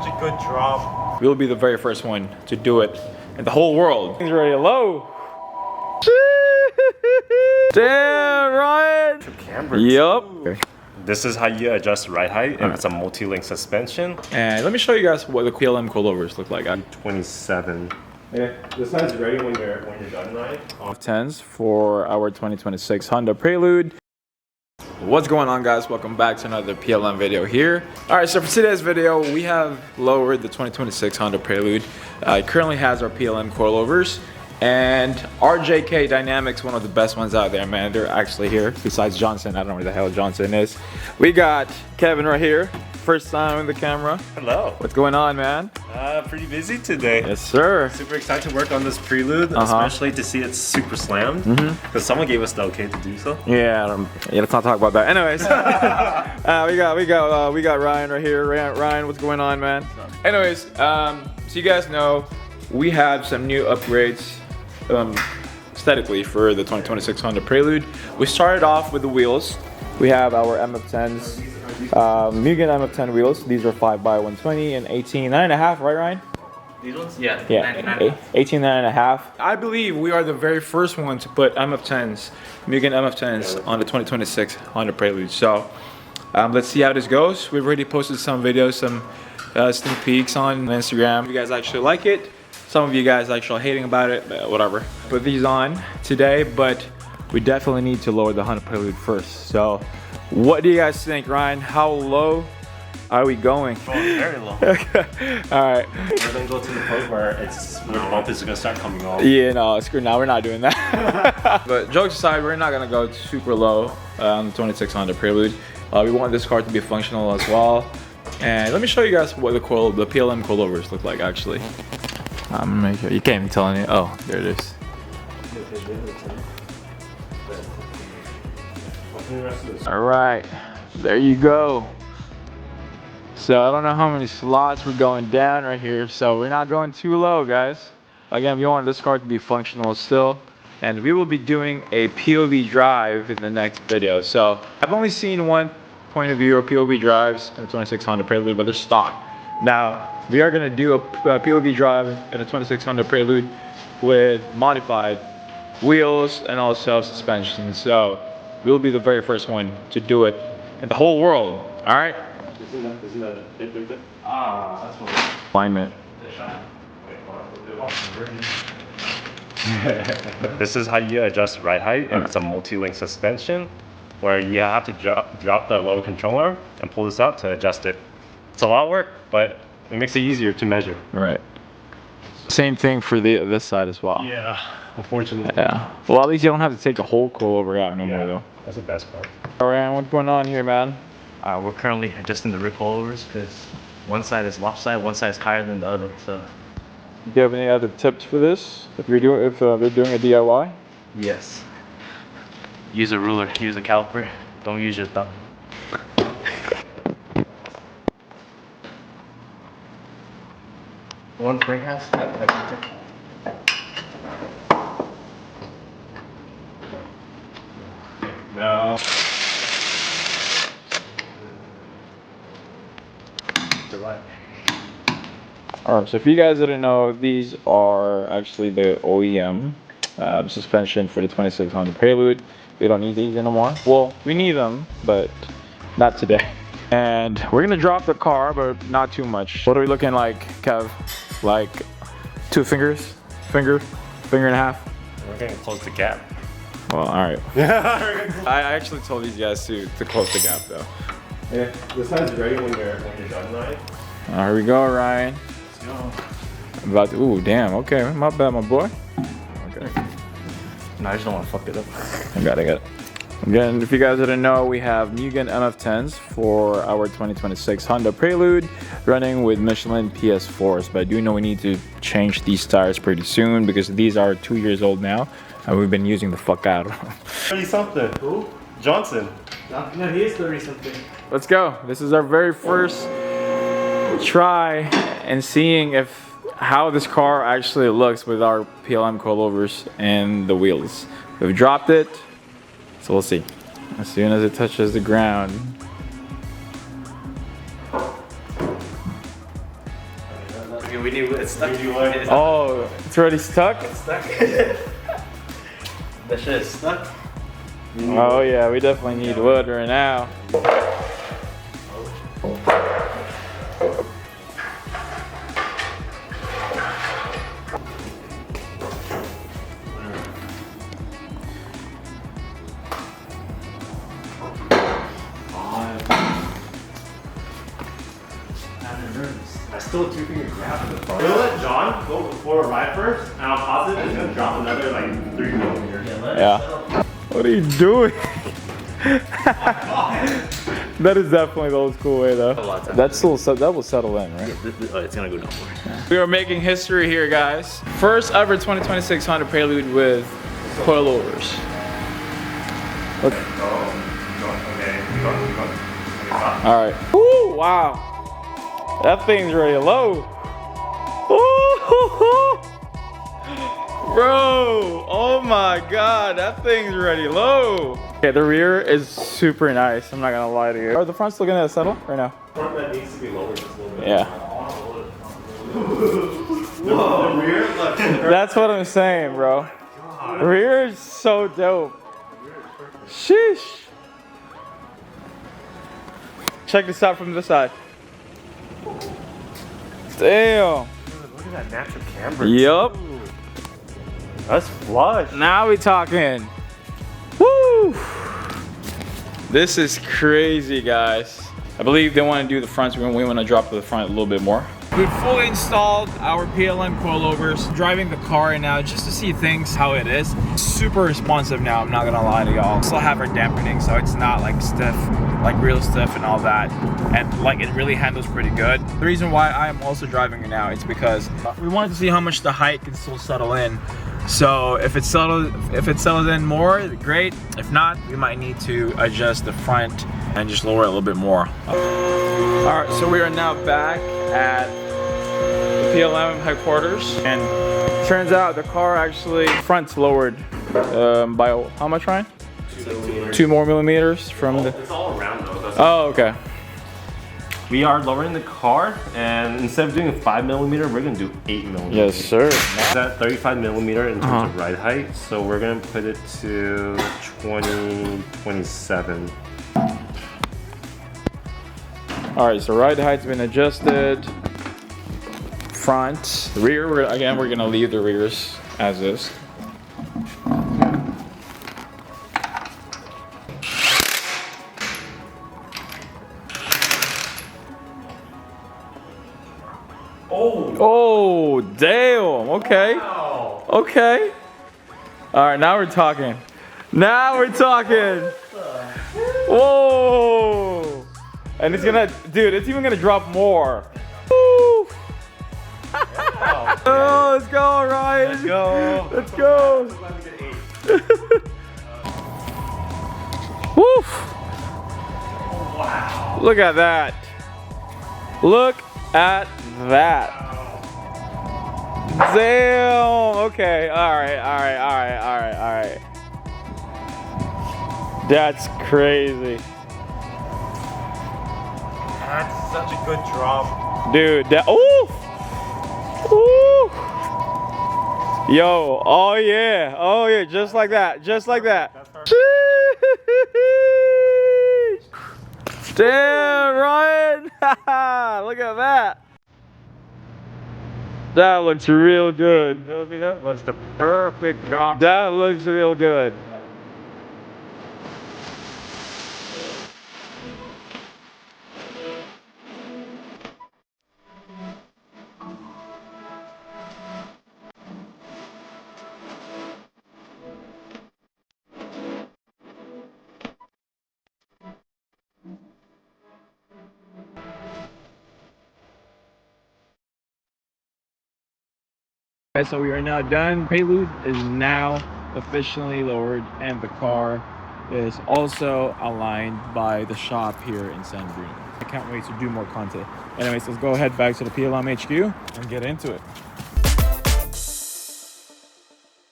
a good drop. We'll be the very first one to do it in the whole world. Things are already low. Damn, Ryan. Yup. Okay. This is how you adjust ride height, and it's a multi-link suspension. And let me show you guys what the PLM coilovers look like. 27. Yeah, this side's ready when you're done, right? 10s for our 2026 Honda Prelude. What's going on, guys? Welcome back to another PLM video here. All right, so for today's video, we have lowered the 2026 Honda Prelude. It currently has our PLM coilovers. And RJK Dynamics, one of the best ones out there, man. They're actually here. Besides Johnson, I don't know where the hell Johnson is. We got Kevin right here. First time in the camera. Hello. What's going on, man? Pretty busy today. Yes, sir. Super excited to work on this Prelude, especially to see it's super slammed. Because someone gave us the okay to do so. Yeah, let's not talk about that. Anyways, we got Ryan right here. Ryan, what's going on, man? Anyways, so you guys know we have some new upgrades. Aesthetically for the 2026 Honda Prelude. We started off with the wheels. We have our MF10s, Mugen MF10 wheels. These are 5x120 and 18.5, right, Ryan? These ones? Yeah. 18.5. I believe we are the very first one to put MF10s, Mugen MF10s on the 2026 Honda Prelude. So let's see how this goes. We've already posted some videos, some sneak peeks on Instagram. If you guys actually like it. Some of you guys actually hating about it, but whatever. Put these on today, but we definitely need to lower the Honda Prelude first. So what do you guys think, Ryan? How low are we going? Going very low. Okay. All right. We're gonna go to the point where the bump is gonna start coming off. Yeah, no, screw now. We're not doing that. But jokes aside, we're not gonna go super low on the 26 Honda Prelude. We want this car to be functional as well. And let me show you guys what the PLM coilovers look like actually. I'm gonna make sure you can't even tell any. Oh, there it is. All right, there you go. So I don't know how many slots we're going down right here. So we're not going too low, guys. Again, we want this car to be functional still. And we will be doing a POV drive in the next video. So I've only seen one point of view of POV drives in the 26 Honda Prelude, but they're stock. Now, we are going to do a POV drive in a 26 Honda Prelude with modified wheels and also suspension. So, we'll be the very first one to do it in the whole world. Alright? Isn't that a bit? That's what alignment. This is how you adjust ride height, and it's a multi-link suspension where you have to drop the lower controller and pull this out to adjust it. It's a lot of work, but it makes it easier to measure. Right. Same thing for this side as well. Yeah, unfortunately. Yeah. Well, at least you don't have to take the whole coilover out no more, though. That's the best part. Alright, what's going on here, man? We're currently adjusting the rear coilovers because one side is lopsided, one side is higher than the other. So. Do you have any other tips for this? If they're doing a DIY? Yes. Use a ruler. Use a caliper. Don't use your thumb. One spring house. No. Alright, so if you guys didn't know, these are actually the OEM suspension for the 26 Honda Prelude. We don't need these anymore. Well, we need them, but not today. And we're gonna drop the car, but not too much. What are we looking like, Kev? Like 2 fingers? Finger and a half? We're gonna close the gap. Well, alright. I actually told these guys to close the gap though. Yeah, this side's ready when you're done, right? Here we go, Ryan. Let's go. I'm about to, ooh, damn, okay, my bad, my boy. Okay. No, I just don't want to fuck it up. I got it. Again, if you guys didn't know, we have Mugen MF10s for our 2026 Honda Prelude running with Michelin PS4s. But I do know we need to change these tires pretty soon because these are 2 years old now and we've been using the fuck out of them. 30-something. Who? Johnson. No, he is 30-something. Let's go. This is our very first try and seeing how this car actually looks with our PLM coilovers and the wheels. We've dropped it. So we'll see. As soon as it touches the ground. Okay, we need it's stuck. Oh, it's already stuck? It's stuck. That shit is stuck. Oh yeah, we definitely need wood right now. I still two finger grab in the front. We'll let John go for a ride first, and I'll pause it. It's gonna drop another like 3 millimeters. Yeah. What are you doing? That is definitely the old school way though. That will settle in, right? Oh, it's gonna go down more. We are making history here, guys. First ever 2026 Honda Prelude with coilovers. Okay. All right. Ooh, wow. That thing's really low. Ooh, bro, oh my God, that thing's really low. Okay, the rear is super nice. I'm not gonna lie to you. Are the fronts still gonna settle right now? Front that needs to be lower just a little bit. Yeah. The rear, look. That's what I'm saying, bro. The rear is so dope. Sheesh. Check this out from this side. Damn. Look at that natural camber. Yup. That's flush. Now we talking. Woo! This is crazy, guys. I believe they want to do the fronts. We want to drop the front a little bit more. We've fully installed our PLM coilovers, driving the car right now just to see things how it is. Super responsive now, I'm not gonna lie to y'all. Still have our dampening, so it's not like stiff, like real stiff and all that. And like it really handles pretty good. The reason why I am also driving it now is because we wanted to see how much the height can still settle in. So if it settles in more, great. If not, we might need to adjust the front and just lower it a little bit more. All right, so we are now back at the PLM headquarters, and turns out the car actually front's lowered by how much, Ryan? 2 more millimeters from the. It's all around though. Oh, okay. We are lowering the car, and instead of doing a 5 millimeter, we're gonna do 8 millimeters. Yes, sir. It's at 35 millimeter in terms of ride height, so we're gonna put it to 27. All right, so ride height's been adjusted. Front, rear, we're gonna leave the rears as is. Oh, damn. Okay. Wow. Okay. All right, now we're talking. Now we're talking. Whoa. And it's gonna, dude, it's even gonna drop more. Woo. Oh, let's go, Ryan. Let's go. Let's go. Woo. Wow. Look at that. Look at that. Damn. Okay. All right. That's crazy. That's such a good drop. Dude, that. Ooh. Ooh. Yo. Oh yeah. Oh yeah. Just like that. Just like that. Damn, Ryan. Look at that. That looks real good. That was the perfect drop. That looks real good. Okay, so we are now done. Prelude is now officially lowered, and the car is also aligned by the shop here in San Bruno. I can't wait to do more content. Anyways, let's go ahead back to the PLM HQ and get into it.